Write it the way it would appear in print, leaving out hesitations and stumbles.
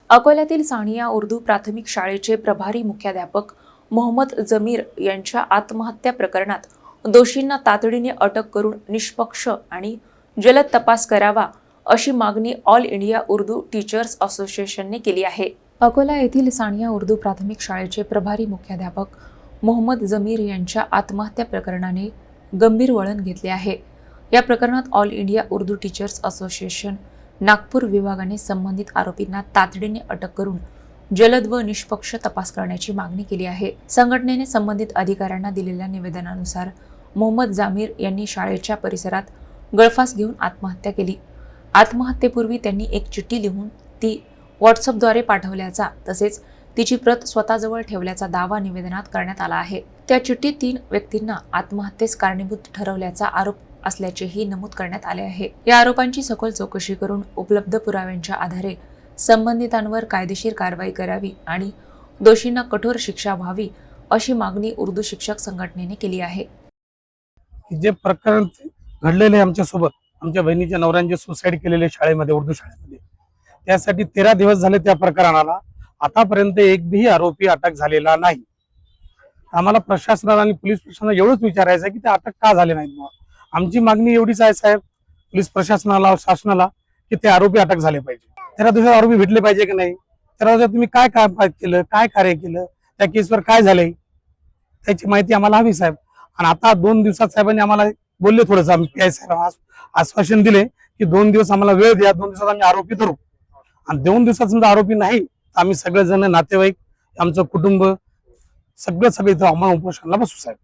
अकोल्यातील सानिया उर्दू प्राथमिक शाळेचे प्रभारी मुख्याध्यापक मोहम्मद जमीर यांच्या आत्महत्या प्रकरणात दोषींना तातडीने अटक करून निष्पक्ष आणि जलद तपास करावा अशी मागणी ऑल इंडिया उर्दू टीचर्स असोसिएशनने केली आहे। अकोला येथील सानिया उर्दू प्राथमिक शाळेचे प्रभारी मुख्याध्यापक मोहम्मद जमीर यांच्या आत्महत्या प्रकरणाने गंभीर वळण घेतले आहे। या प्रकरणात all India Urdu teachers association Nagpur विभागाने संबंधित आरोपींना तातडीने अटक करून जलद व निष्पक्ष तपास करण्याची मागणी केली आहे। संघटनेने संबंधित अधिकाऱ्यांना दिलेल्या निवेदनानुसार मोहम्मद जामीर यांनी शाळेच्या परिसरात गळफास घेऊन आत्महत्या केली। आत्महत्येपूर्वी त्यांनी एक चिठ्ठी लिहून ती व्हॉट्सअपद्वारे पाठवल्याचा तसेच तिची प्रत स्वतःजवळ ठेवल्याचा दावा निवेदनात करण्यात आला आहे। त्या चिठ्ठीत 3 व्यक्तींना आत्महत्येस कारणीभूत ठरवल्याचा आरोप असल्याचेही नमूद करण्यात आले आहे। या आरोपांची सखोल चौकशी करून उपलब्ध पुराव्यांच्या आधारे संबंधितांवर कायदेशीर कारवाई करावी आणि दोषींना कठोर शिक्षा व्हावी अशी मागणी उर्दू शिक्षक संघटनेने केली आहे। जे प्रकरण घडलेले आमच्या सोबत आमच्या बहिणीच्या नवऱ्याने सुसाईड केलेले शाळेमध्ये उर्दू शाळेमध्ये त्यासाठी 13 दिवस झाले त्या प्रकरणाला आतापर्यंत एकही आरोपी अटक झालेला नाही। आम्हाला प्रशासनाला आणि पोलीस प्रशासनाला एवढंच विचारायचं आहे की ते अटक का झाले नाहीत। आमची मागणी एवढीच आहे साहेब, पोलीस प्रशासनाला शासनाला की ते आरोपी अटक झाले पाहिजे। 13 दिवसात आरोपी भेटले पाहिजे की नाही, 13 दिवसात तुम्ही काय काम केलं, काय कार्य केलं, त्या केसवर काय झालंय त्याची माहिती आम्हाला हवी साहेब। आणि आता 2 दिवसात साहेबांनी आम्हाला बोलले थोडंसं आम्ही पी आय साहेब आश्वासन दिले की 2 दिवस आम्हाला वेळ द्या, 2 दिवसात आम्ही आरोपी धरू। आणि 2 दिवसात समजा आरोपी नाही तर आम्ही सगळेजण नातेवाईक आमचं कुटुंब सगळे इथं आम्हाला उपोषणाला बसू साहेब।